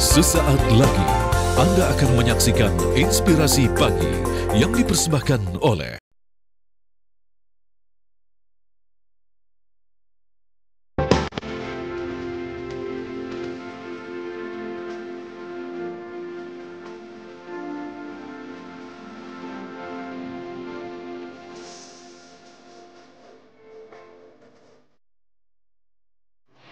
Sesaat lagi Anda akan menyaksikan Inspirasi Pagi yang dipersembahkan oleh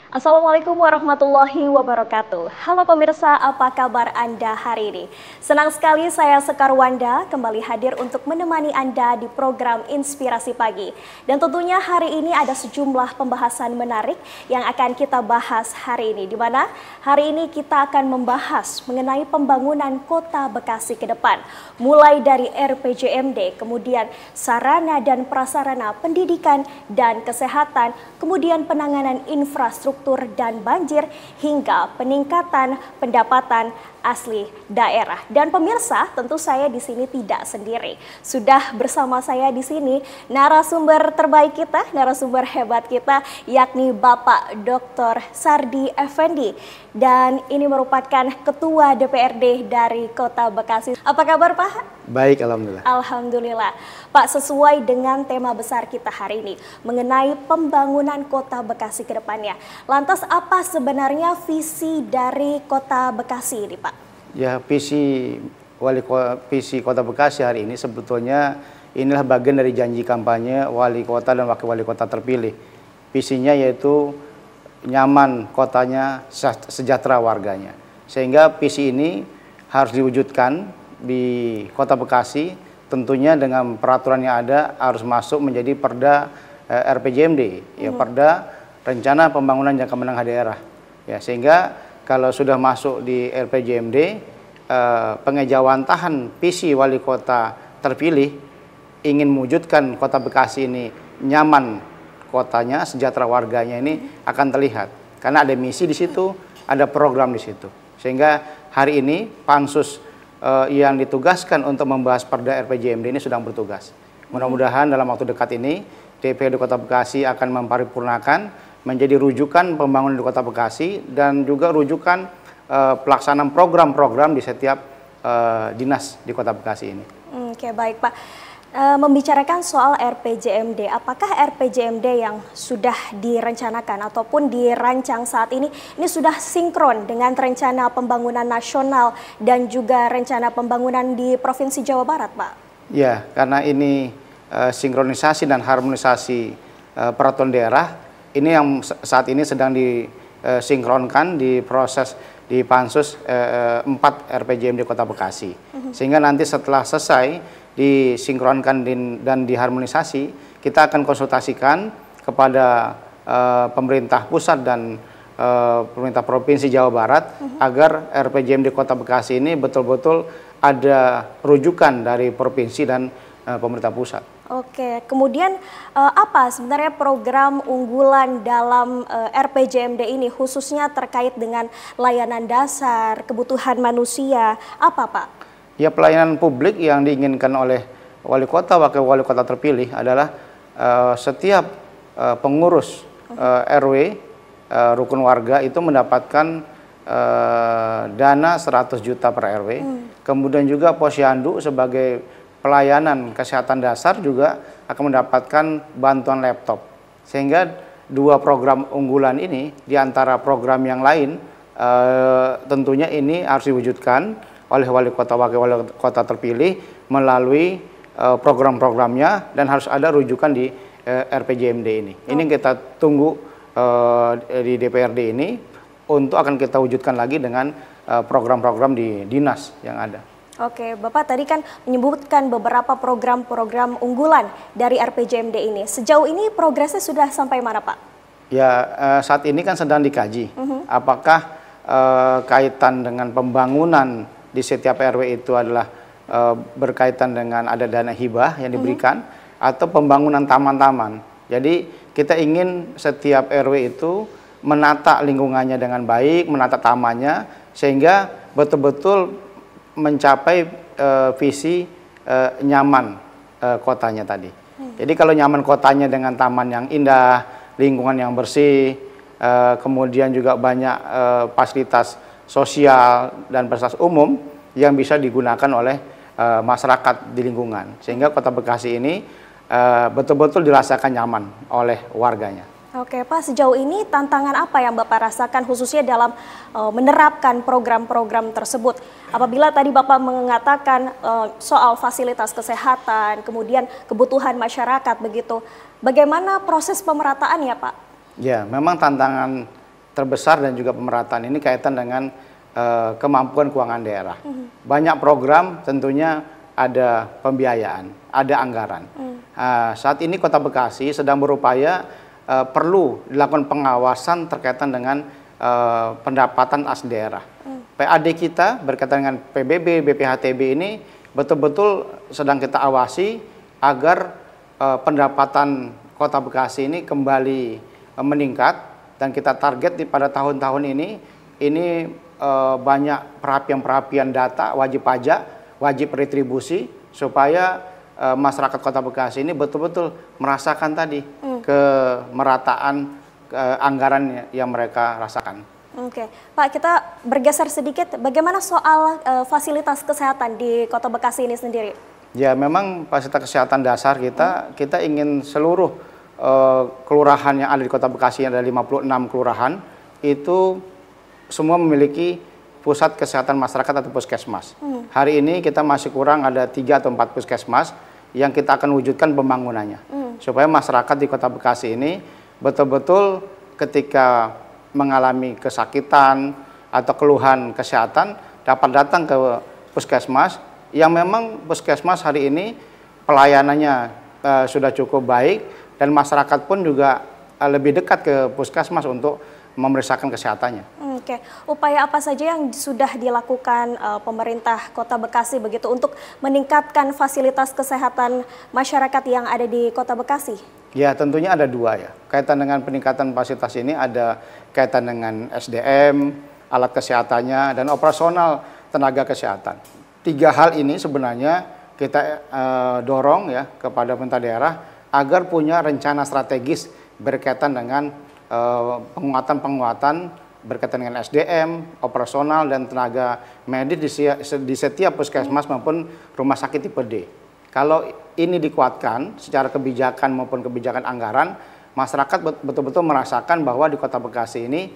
Assalamualaikum warahmatullahi wabarakatuh. Halo pemirsa, apa kabar Anda hari ini? Senang sekali saya Sekar Wanda kembali hadir untuk menemani Anda di program Inspirasi Pagi. Dan tentunya hari ini ada sejumlah pembahasan menarik yang akan kita bahas hari ini. Di mana hari ini kita akan membahas mengenai pembangunan Kota Bekasi ke depan. Mulai dari RPJMD, kemudian sarana dan prasarana pendidikan dan kesehatan, kemudian penanganan infrastruktur dan banjir hingga peningkatan pendapatan asli daerah. Dan pemirsa, tentu saya di sini tidak sendiri. Sudah bersama saya di sini narasumber terbaik kita, narasumber hebat kita, yakni Bapak Dr. Sardi Effendi. Dan ini merupakan Ketua DPRD dari Kota Bekasi. Apa kabar Pak? Baik, alhamdulillah. Alhamdulillah. Pak, sesuai dengan tema besar kita hari ini mengenai pembangunan Kota Bekasi ke depannya. Lantas apa sebenarnya visi dari Kota Bekasi ini, Pak? Ya, visi Kota Bekasi hari ini sebetulnya inilah bagian dari janji kampanye wali kota dan wakil wali kota terpilih. Visinya yaitu nyaman kotanya, sejahtera warganya. Sehingga visi ini harus diwujudkan di Kota Bekasi, tentunya dengan peraturan yang ada harus masuk menjadi Perda RPJMD, ya Perda Rencana Pembangunan Jangka Menengah Daerah. Ya, sehingga kalau sudah masuk di RPJMD, pengejawantahan visi wali kota terpilih ingin mewujudkan Kota Bekasi ini nyaman kotanya, sejahtera warganya ini akan terlihat. Karena ada misi di situ, ada program di situ. Sehingga hari ini Pansus yang ditugaskan untuk membahas Perda RPJMD ini sedang bertugas. Mudah-mudahan dalam waktu dekat ini DPRD Kota Bekasi akan memparipurnakan menjadi rujukan pembangunan di Kota Bekasi dan juga rujukan pelaksanaan program-program di setiap dinas di Kota Bekasi ini. Oke, baik Pak. Membicarakan soal RPJMD, apakah RPJMD yang sudah direncanakan ataupun dirancang saat ini sudah sinkron dengan rencana pembangunan nasional dan juga rencana pembangunan di Provinsi Jawa Barat, Pak? Ya, karena ini sinkronisasi dan harmonisasi peraturan daerah, ini yang saat ini sedang disinkronkan di proses di Pansus 4 RPJMD Kota Bekasi. Sehingga nanti setelah selesai disinkronkan dan diharmonisasi, kita akan konsultasikan kepada pemerintah pusat dan pemerintah Provinsi Jawa Barat agar RPJMD Kota Bekasi ini betul-betul ada rujukan dari provinsi dan pemerintah pusat. Oke, kemudian apa sebenarnya program unggulan dalam RPJMD ini khususnya terkait dengan layanan dasar, kebutuhan manusia, apa Pak? Ya, pelayanan publik yang diinginkan oleh wali kota, wakil wali kota terpilih adalah setiap pengurus RW, rukun warga itu mendapatkan dana 100 juta per RW. Kemudian juga posyandu sebagai pelayanan kesehatan dasar juga akan mendapatkan bantuan laptop. Sehingga dua program unggulan ini di antara program yang lain tentunya ini harus diwujudkan oleh wali kota, wakil wali kota terpilih melalui program-programnya dan harus ada rujukan di RPJMD ini. Ini kita tunggu di DPRD ini untuk akan kita wujudkan lagi dengan program-program di dinas yang ada. Oke, Bapak tadi kan menyebutkan beberapa program-program unggulan dari RPJMD ini. Sejauh ini progresnya sudah sampai mana, Pak? Ya, saat ini kan sedang dikaji. Apakah kaitan dengan pembangunan di setiap RW itu adalah berkaitan dengan ada dana hibah yang diberikan atau pembangunan taman-taman. Jadi kita ingin setiap RW itu menata lingkungannya dengan baik, menata tamannya sehingga betul-betul mencapai visi nyaman kotanya tadi. Jadi kalau nyaman kotanya dengan taman yang indah, lingkungan yang bersih, kemudian juga banyak fasilitas sosial dan fasilitas umum yang bisa digunakan oleh masyarakat di lingkungan, sehingga Kota Bekasi ini betul-betul dirasakan nyaman oleh warganya. Oke Pak, sejauh ini tantangan apa yang Bapak rasakan khususnya dalam menerapkan program-program tersebut? Apabila tadi Bapak mengatakan soal fasilitas kesehatan, kemudian kebutuhan masyarakat begitu, bagaimana proses pemerataan ya Pak? Ya, memang tantangan terbesar dan juga pemerataan ini kaitan dengan kemampuan keuangan daerah. Banyak program tentunya ada pembiayaan, ada anggaran. Saat ini Kota Bekasi sedang berupaya perlu dilakukan pengawasan terkaitan dengan pendapatan as daerah. PAD kita berkaitan dengan PBB, BPHTB ini betul-betul sedang kita awasi agar pendapatan Kota Bekasi ini kembali meningkat, dan kita target pada tahun-tahun ini banyak perapian data, wajib pajak, wajib retribusi, supaya masyarakat Kota Bekasi ini betul-betul merasakan tadi kemerataan anggaran yang mereka rasakan. Oke, Pak, kita bergeser sedikit. Bagaimana soal fasilitas kesehatan di Kota Bekasi ini sendiri? Ya, memang fasilitas kesehatan dasar kita ingin seluruh kelurahan yang ada di Kota Bekasi, ada 56 kelurahan, itu semua memiliki pusat kesehatan masyarakat atau puskesmas. Hari ini kita masih kurang ada 3 atau 4 puskesmas yang kita akan wujudkan pembangunannya. Supaya masyarakat di Kota Bekasi ini betul-betul ketika mengalami kesakitan atau keluhan kesehatan dapat datang ke puskesmas, yang memang puskesmas hari ini pelayanannya sudah cukup baik, dan masyarakat pun juga lebih dekat ke puskesmas untuk memeriksakan kesehatannya. Oke, upaya apa saja yang sudah dilakukan pemerintah Kota Bekasi begitu untuk meningkatkan fasilitas kesehatan masyarakat yang ada di Kota Bekasi? Ya, tentunya ada 2 ya. Kaitan dengan peningkatan fasilitas ini ada kaitan dengan SDM, alat kesehatannya, dan operasional tenaga kesehatan. 3 hal ini sebenarnya kita dorong ya kepada pemerintah daerah agar punya rencana strategis berkaitan dengan penguatan berkaitan dengan SDM, operasional, dan tenaga medis di setiap puskesmas maupun rumah sakit tipe D. Kalau ini dikuatkan secara kebijakan maupun kebijakan anggaran, masyarakat betul-betul merasakan bahwa di Kota Bekasi ini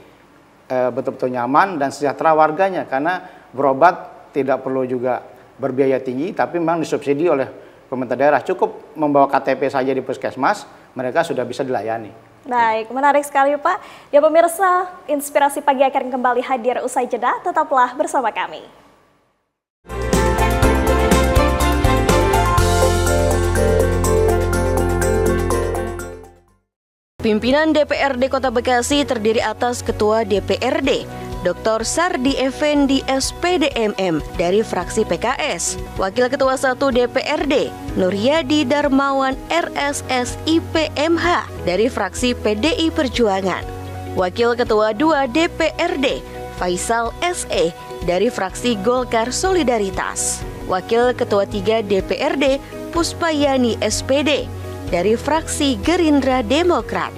betul-betul nyaman dan sejahtera warganya, karena berobat tidak perlu juga berbiaya tinggi, tapi memang disubsidi oleh pemerintah daerah. Cukup membawa KTP saja di puskesmas, mereka sudah bisa dilayani. Baik, menarik sekali Pak. Ya pemirsa, Inspirasi Pagi akan kembali hadir usai jeda, tetaplah bersama kami. Pimpinan DPRD Kota Bekasi terdiri atas Ketua DPRD, Dr. Sardi Effendi SPDMM dari fraksi PKS, Wakil Ketua 1 DPRD, Nuryadi Darmawan RSS IPMH dari fraksi PDI Perjuangan, Wakil Ketua 2 DPRD, Faisal SE dari fraksi Golkar Solidaritas, Wakil Ketua 3 DPRD, Puspayani SPD dari fraksi Gerindra Demokrat.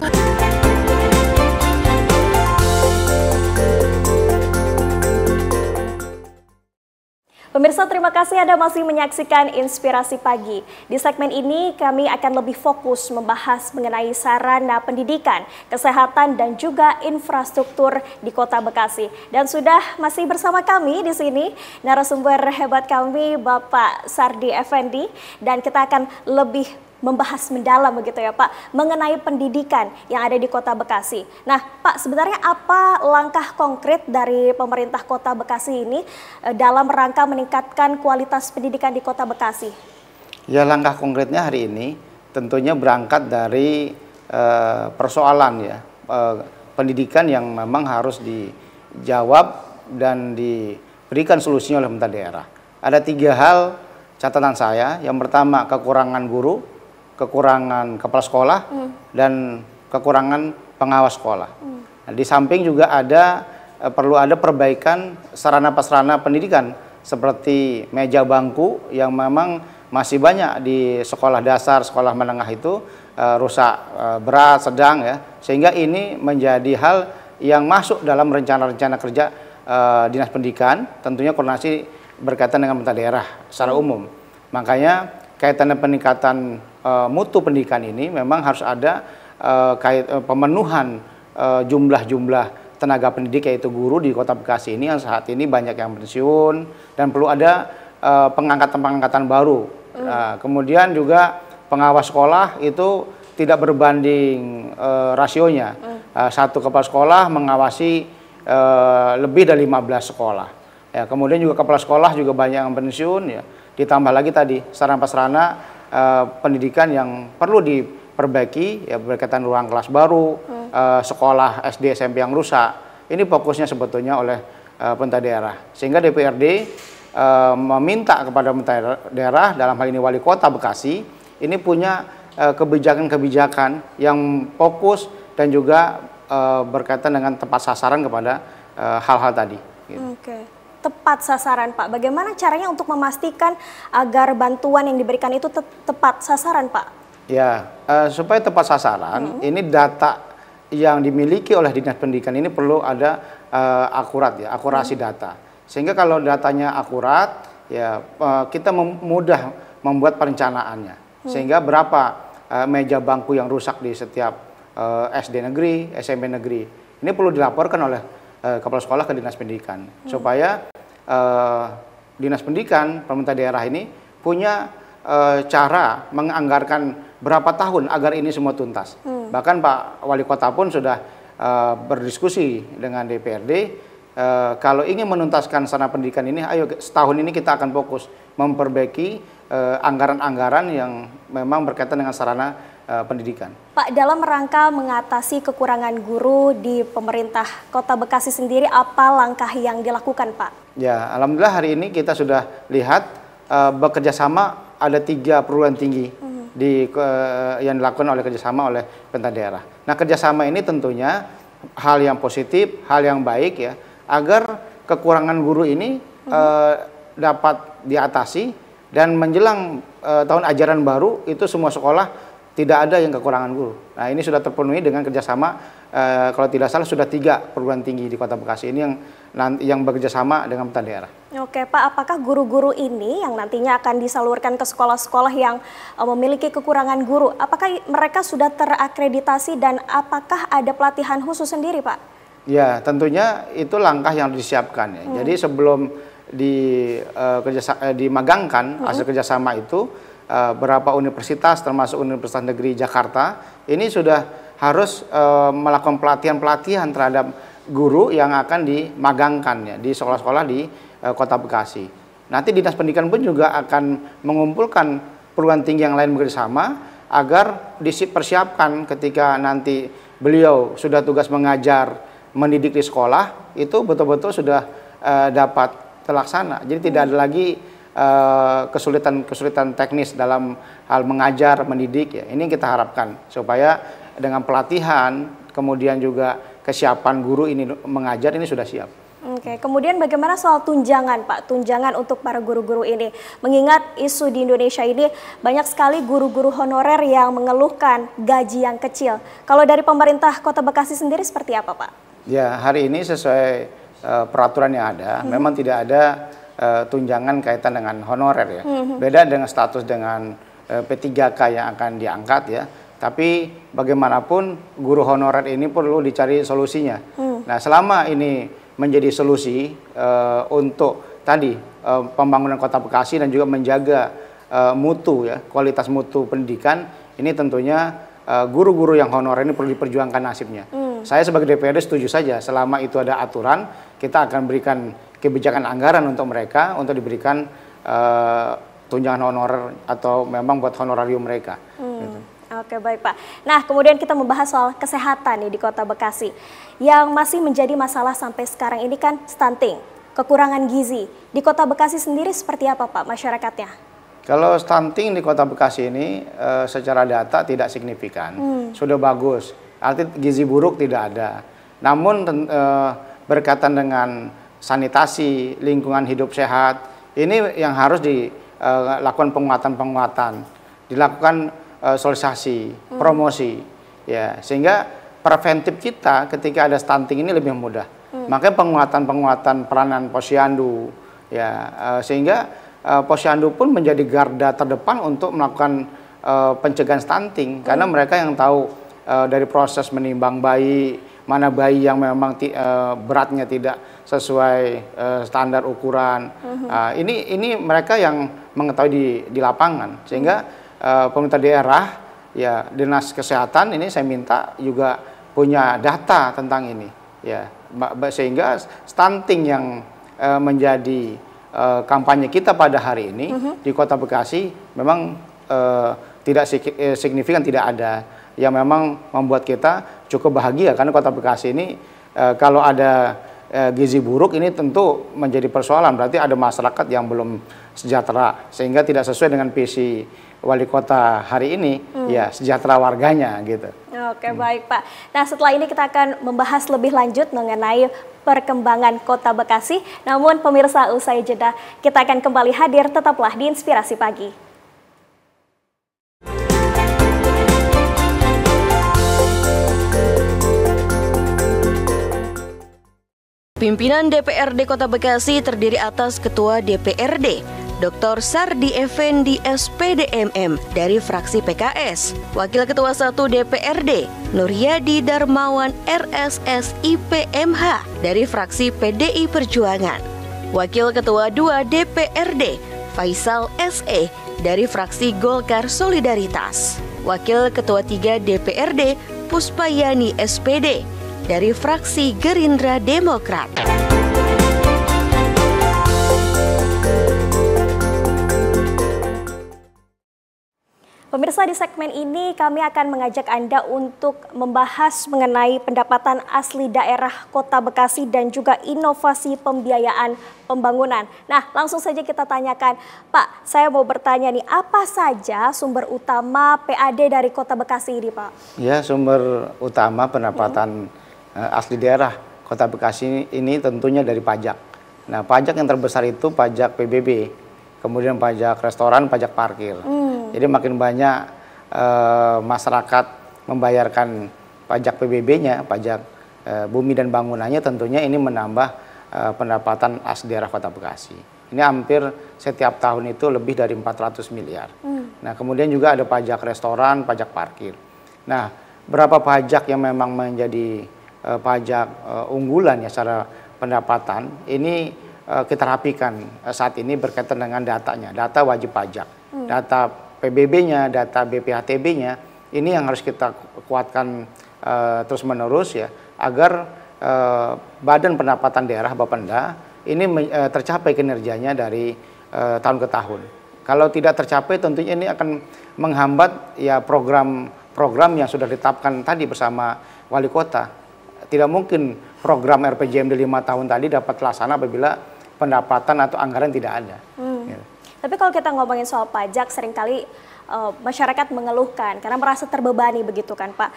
Pemirsa, terima kasih Anda masih menyaksikan Inspirasi Pagi. Di segmen ini kami akan lebih fokus membahas mengenai sarana pendidikan, kesehatan, dan juga infrastruktur di Kota Bekasi. Dan sudah masih bersama kami di sini narasumber hebat kami, Bapak Sardi Effendi, dan kita akan lebih membahas mendalam begitu ya Pak, mengenai pendidikan yang ada di Kota Bekasi. Nah Pak, sebenarnya apa langkah konkret dari pemerintah Kota Bekasi ini dalam rangka meningkatkan kualitas pendidikan di Kota Bekasi? Ya, langkah konkretnya hari ini tentunya berangkat dari persoalan ya pendidikan yang memang harus dijawab dan diberikan solusinya oleh pemerintah daerah. Ada 3 hal catatan saya. Yang pertama, kekurangan guru, kekurangan kepala sekolah, dan kekurangan pengawas sekolah. Nah, di samping juga perlu ada perbaikan sarana-prasarana pendidikan seperti meja bangku yang memang masih banyak di sekolah dasar, sekolah menengah itu rusak berat, sedang ya, sehingga ini menjadi hal yang masuk dalam rencana-rencana kerja Dinas Pendidikan, tentunya koordinasi berkaitan dengan pemerintah daerah secara umum. Makanya kaitan dengan peningkatan mutu pendidikan ini memang harus ada pemenuhan jumlah tenaga pendidik yaitu guru di Kota Bekasi ini yang saat ini banyak yang pensiun dan perlu ada pengangkatan baru. Kemudian juga pengawas sekolah itu tidak berbanding rasionya. Satu kepala sekolah mengawasi lebih dari 15 sekolah. Ya, kemudian juga kepala sekolah juga banyak yang pensiun ya. Ditambah lagi tadi sarana-prasarana pendidikan yang perlu diperbaiki ya, berkaitan ruang kelas baru, sekolah SD SMP yang rusak. Ini fokusnya sebetulnya oleh pemerintah daerah. Sehingga DPRD meminta kepada pemerintah daerah dalam hal ini Wali Kota Bekasi ini punya kebijakan-kebijakan yang fokus dan juga berkaitan dengan tepat sasaran kepada hal-hal tadi. Gitu. Oke, tepat sasaran Pak. Bagaimana caranya untuk memastikan agar bantuan yang diberikan itu tepat sasaran Pak? Ya, supaya tepat sasaran, ini data yang dimiliki oleh Dinas Pendidikan ini perlu ada akurat ya, akurasi data. Sehingga kalau datanya akurat, ya kita mudah membuat perencanaannya. Sehingga berapa meja bangku yang rusak di setiap SD negeri, SMP negeri. Ini perlu dilaporkan oleh kepala sekolah ke Dinas Pendidikan supaya Dinas Pendidikan pemerintah daerah ini punya cara menganggarkan berapa tahun agar ini semua tuntas. Bahkan Pak Wali Kota pun sudah berdiskusi dengan DPRD kalau ingin menuntaskan sarana pendidikan ini, ayo setahun ini kita akan fokus memperbaiki anggaran-anggaran yang memang berkaitan dengan sarana pendidikan. Pak, dalam rangka mengatasi kekurangan guru di pemerintah Kota Bekasi sendiri, apa langkah yang dilakukan Pak? Ya, alhamdulillah hari ini kita sudah lihat bekerja sama ada 3 perguruan tinggi yang dilakukan oleh kerjasama oleh pemerintah daerah. Nah, kerjasama ini tentunya hal yang positif, hal yang baik ya, agar kekurangan guru ini dapat diatasi dan menjelang tahun ajaran baru itu semua sekolah tidak ada yang kekurangan guru. Nah, ini sudah terpenuhi dengan kerjasama kalau tidak salah sudah 3 perguruan tinggi di Kota Bekasi ini yang bekerjasama dengan pemerintah daerah. Oke Pak, apakah guru-guru ini yang nantinya akan disalurkan ke sekolah-sekolah yang memiliki kekurangan guru, apakah mereka sudah terakreditasi dan apakah ada pelatihan khusus sendiri Pak? Ya, tentunya itu langkah yang disiapkan ya. Jadi sebelum dimagangkan hasil kerjasama itu, beberapa universitas termasuk Universitas Negeri Jakarta ini sudah harus melakukan pelatihan-pelatihan terhadap guru yang akan dimagangkan ya, di sekolah-sekolah di Kota Bekasi. Nanti Dinas Pendidikan pun juga akan mengumpulkan perguruan tinggi yang lain bersama agar dipersiapkan ketika nanti beliau sudah tugas mengajar, mendidik di sekolah, itu betul-betul sudah dapat terlaksana. Jadi tidak ada lagi kesulitan teknis dalam hal mengajar, mendidik ya. Ini yang kita harapkan supaya dengan pelatihan kemudian juga kesiapan guru ini mengajar ini sudah siap. Oke, kemudian bagaimana soal tunjangan Pak? Tunjangan untuk para guru-guru ini. Mengingat isu di Indonesia ini banyak sekali guru-guru honorer yang mengeluhkan gaji yang kecil. Kalau dari pemerintah Kota Bekasi sendiri seperti apa Pak? Ya, hari ini sesuai peraturan yang ada, memang tidak ada tunjangan kaitan dengan honorer ya. Beda dengan status dengan P3K yang akan diangkat ya. Tapi bagaimanapun guru honorer ini perlu dicari solusinya. Nah, selama ini menjadi solusi untuk tadi pembangunan Kota Bekasi dan juga menjaga mutu ya, kualitas mutu pendidikan, ini tentunya guru-guru yang honorer ini perlu diperjuangkan nasibnya. Saya sebagai DPRD setuju saja selama itu ada aturan, kita akan berikan kebijakan anggaran untuk mereka untuk diberikan tunjangan honorer atau memang buat honorarium mereka. Gitu. Oke, baik Pak. Nah, kemudian kita membahas soal kesehatan nih di Kota Bekasi. Yang masih menjadi masalah sampai sekarang ini kan stunting, kekurangan gizi. Di Kota Bekasi sendiri seperti apa Pak masyarakatnya? Kalau stunting di Kota Bekasi ini secara data tidak signifikan, sudah bagus. Artinya gizi buruk tidak ada. Namun berkaitan dengan sanitasi, lingkungan hidup sehat, ini yang harus dilakukan penguatan, dilakukan sosialisasi, promosi, ya, sehingga preventif kita ketika ada stunting ini lebih mudah. Makanya penguatan peranan Posyandu, ya, sehingga Posyandu pun menjadi garda terdepan untuk melakukan pencegahan stunting, karena mereka yang tahu dari proses menimbang bayi, mana bayi yang memang beratnya tidak sesuai standar ukuran. Ini mereka yang mengetahui di lapangan, sehingga pemerintah daerah, ya, dinas kesehatan ini saya minta juga punya data tentang ini, ya, sehingga stunting yang menjadi kampanye kita pada hari ini di Kota Bekasi memang tidak signifikan, tidak ada, yang memang membuat kita cukup bahagia, karena Kota Bekasi ini kalau ada gizi buruk ini tentu menjadi persoalan, berarti ada masyarakat yang belum sejahtera, sehingga tidak sesuai dengan visi wali kota hari ini, ya, sejahtera warganya gitu. Oke, baik Pak. Nah, setelah ini kita akan membahas lebih lanjut mengenai perkembangan Kota Bekasi. Namun pemirsa, usai jeda kita akan kembali hadir, tetaplah di Inspirasi Pagi. Pimpinan DPRD Kota Bekasi terdiri atas Ketua DPRD, Dr. Sardi Effendi SPDMM dari fraksi PKS, Wakil Ketua 1 DPRD, Nuryadi Darmawan RSSI PMH dari fraksi PDI Perjuangan, Wakil Ketua 2 DPRD, Faisal SE dari fraksi Golkar Solidaritas, Wakil Ketua 3 DPRD, Puspayani SPD dari fraksi Gerindra Demokrat. Pemirsa, di segmen ini kami akan mengajak Anda untuk membahas mengenai pendapatan asli daerah Kota Bekasi dan juga inovasi pembiayaan pembangunan. Nah, langsung saja kita tanyakan, Pak, saya mau bertanya nih, apa saja sumber utama PAD dari Kota Bekasi ini, Pak? Ya, sumber utama pendapatan asli daerah Kota Bekasi ini tentunya dari pajak. Nah, pajak yang terbesar itu pajak PBB, kemudian pajak restoran, pajak parkir. Jadi makin banyak masyarakat membayarkan pajak PBB-nya, pajak bumi dan bangunannya, tentunya ini menambah pendapatan asli daerah Kota Bekasi. Ini hampir setiap tahun itu lebih dari 400 miliar. Nah, kemudian juga ada pajak restoran, pajak parkir. Nah, berapa pajak yang memang menjadi pajak unggulan ya secara pendapatan, ini kita rapikan saat ini berkaitan dengan datanya, data wajib pajak, data PBB-nya, data BPHTB-nya, ini yang harus kita kuatkan terus-menerus ya, agar Badan Pendapatan Daerah Bapenda ini tercapai kinerjanya dari tahun ke tahun. Kalau tidak tercapai, tentunya ini akan menghambat ya program yang sudah ditetapkan tadi bersama wali kota. Tidak mungkin program RPJMD 5 tahun tadi dapat terlaksana apabila pendapatan atau anggaran tidak ada. Gitu. Tapi kalau kita ngomongin soal pajak, seringkali masyarakat mengeluhkan karena merasa terbebani begitu kan, Pak.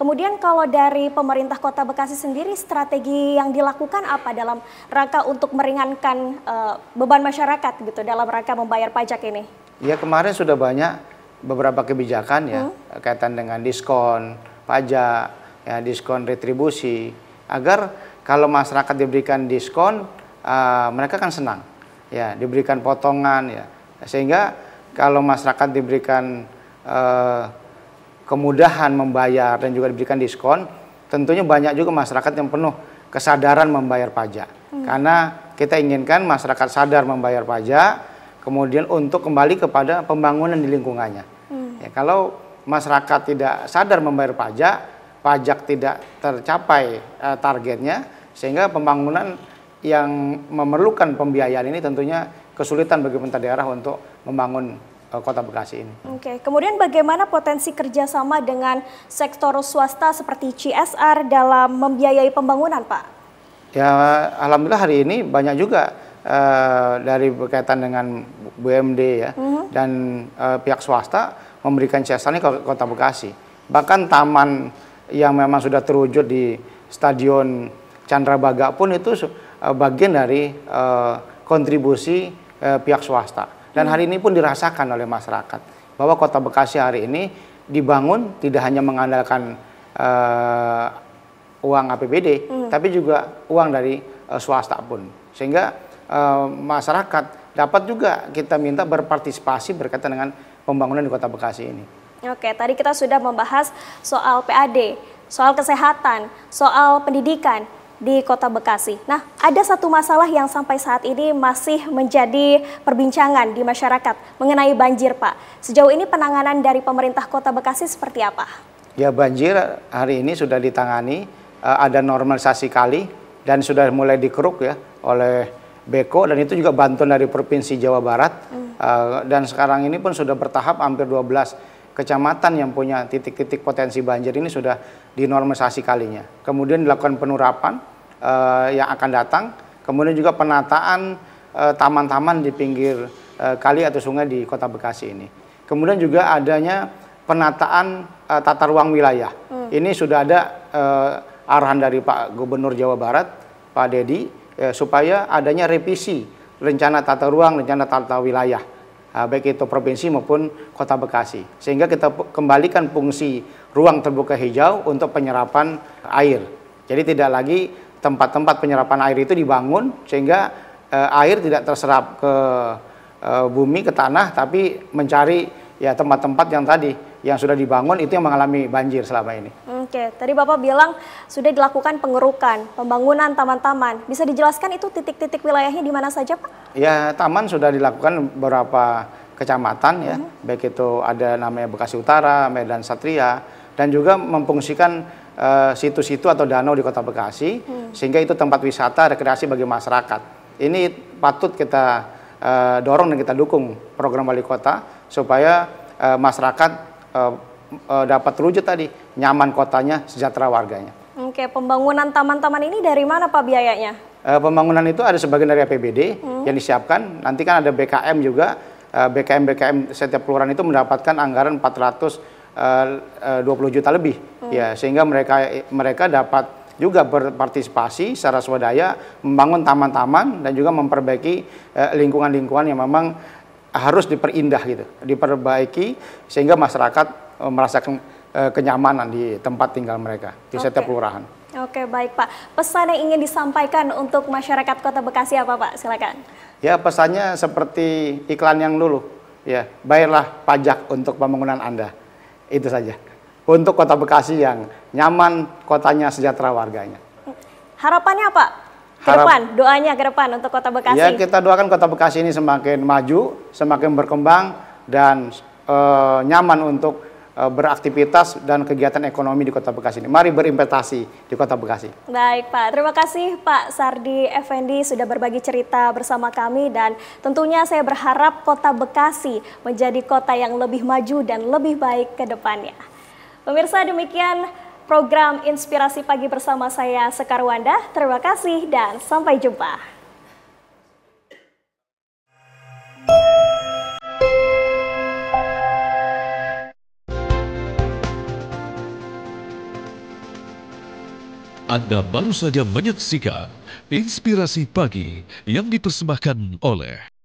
Kemudian kalau dari pemerintah Kota Bekasi sendiri, strategi yang dilakukan apa dalam rangka untuk meringankan beban masyarakat gitu dalam rangka membayar pajak ini? Ya, kemarin sudah banyak beberapa kebijakan ya kaitan dengan diskon pajak, ya, diskon retribusi, agar kalau masyarakat diberikan diskon, mereka kan senang. Ya, diberikan potongan ya, sehingga kalau masyarakat diberikan kemudahan membayar dan juga diberikan diskon, tentunya banyak juga masyarakat yang penuh kesadaran membayar pajak. Karena kita inginkan masyarakat sadar membayar pajak, kemudian untuk kembali kepada pembangunan di lingkungannya. Ya, kalau masyarakat tidak sadar membayar pajak, pajak tidak tercapai targetnya, sehingga pembangunan yang memerlukan pembiayaan ini tentunya kesulitan bagi pemerintah daerah untuk membangun Kota Bekasi ini. Oke, kemudian bagaimana potensi kerjasama dengan sektor swasta seperti CSR dalam membiayai pembangunan, Pak? Ya, alhamdulillah hari ini banyak juga dari berkaitan dengan BUMD ya, dan pihak swasta memberikan CSR ini ke Kota Bekasi. Bahkan taman yang memang sudah terwujud di Stadion Candrabaga pun itu bagian dari kontribusi pihak swasta. Dan hari ini pun dirasakan oleh masyarakat bahwa Kota Bekasi hari ini dibangun tidak hanya mengandalkan uang APBD, tapi juga uang dari swasta pun. Sehingga masyarakat dapat juga kita minta berpartisipasi berkaitan dengan pembangunan di Kota Bekasi ini. Oke, tadi kita sudah membahas soal PAD, soal kesehatan, soal pendidikan di Kota Bekasi. Nah, ada satu masalah yang sampai saat ini masih menjadi perbincangan di masyarakat mengenai banjir, Pak. Sejauh ini penanganan dari pemerintah Kota Bekasi seperti apa? Ya, banjir hari ini sudah ditangani, ada normalisasi kali dan sudah mulai dikeruk ya oleh Beko, dan itu juga bantuan dari Provinsi Jawa Barat. Dan sekarang ini pun sudah bertahap hampir 12 kecamatan yang punya titik-titik potensi banjir ini sudah dinormalisasi kalinya. Kemudian dilakukan penerapan yang akan datang, kemudian juga penataan taman-taman di pinggir kali atau sungai di Kota Bekasi ini. Kemudian juga adanya penataan tata ruang wilayah. Ini sudah ada arahan dari Pak Gubernur Jawa Barat, Pak Dedi, supaya adanya revisi rencana tata ruang, rencana tata wilayah, baik itu provinsi maupun Kota Bekasi, sehingga kita kembalikan fungsi ruang terbuka hijau untuk penyerapan air. Jadi tidak lagi tempat-tempat penyerapan air itu dibangun sehingga air tidak terserap ke bumi, ke tanah, tapi mencari ya tempat-tempat yang tadi yang sudah dibangun itu yang mengalami banjir selama ini. Oke, tadi Bapak bilang sudah dilakukan pengerukan, pembangunan taman-taman. Bisa dijelaskan itu titik-titik wilayahnya di mana saja, Pak? Ya, taman sudah dilakukan beberapa kecamatan ya, baik itu ada namanya Bekasi Utara, Medan Satria, dan juga memfungsikan situ-situ atau danau di Kota Bekasi, sehingga itu tempat wisata, rekreasi bagi masyarakat. Ini patut kita dorong dan kita dukung program wali kota supaya masyarakat dapat terwujud tadi, nyaman kotanya, sejahtera warganya. Oke, pembangunan taman-taman ini dari mana Pak biayanya? Pembangunan itu ada sebagian dari APBD yang disiapkan, nanti kan ada BKM juga, BKM setiap kelurahan itu mendapatkan anggaran 420 juta lebih, ya, sehingga mereka dapat juga berpartisipasi secara swadaya membangun taman-taman dan juga memperbaiki lingkungan-lingkungan yang memang harus diperindah gitu, diperbaiki sehingga masyarakat merasakan kenyamanan di tempat tinggal mereka di setiap kelurahan. Oke, baik Pak. Pesan yang ingin disampaikan untuk masyarakat Kota Bekasi apa Pak? Silakan. Ya, pesannya seperti iklan yang dulu. Ya, bayarlah pajak untuk pembangunan Anda. Itu saja. Untuk Kota Bekasi yang nyaman, kotanya sejahtera warganya. Harapannya Pak? Ke depan, doanya ke depan untuk Kota Bekasi. Ya, kita doakan Kota Bekasi ini semakin maju, semakin berkembang, dan nyaman untuk beraktivitas dan kegiatan ekonomi di Kota Bekasi ini. Mari berinvestasi di Kota Bekasi. Baik Pak, terima kasih Pak Sardi Effendi sudah berbagi cerita bersama kami, dan tentunya saya berharap Kota Bekasi menjadi kota yang lebih maju dan lebih baik ke depannya. Pemirsa, demikian program Inspirasi Pagi bersama saya Sekar Wanda. Terima kasih dan sampai jumpa. Anda baru saja menyaksikan Inspirasi Pagi yang dipersembahkan oleh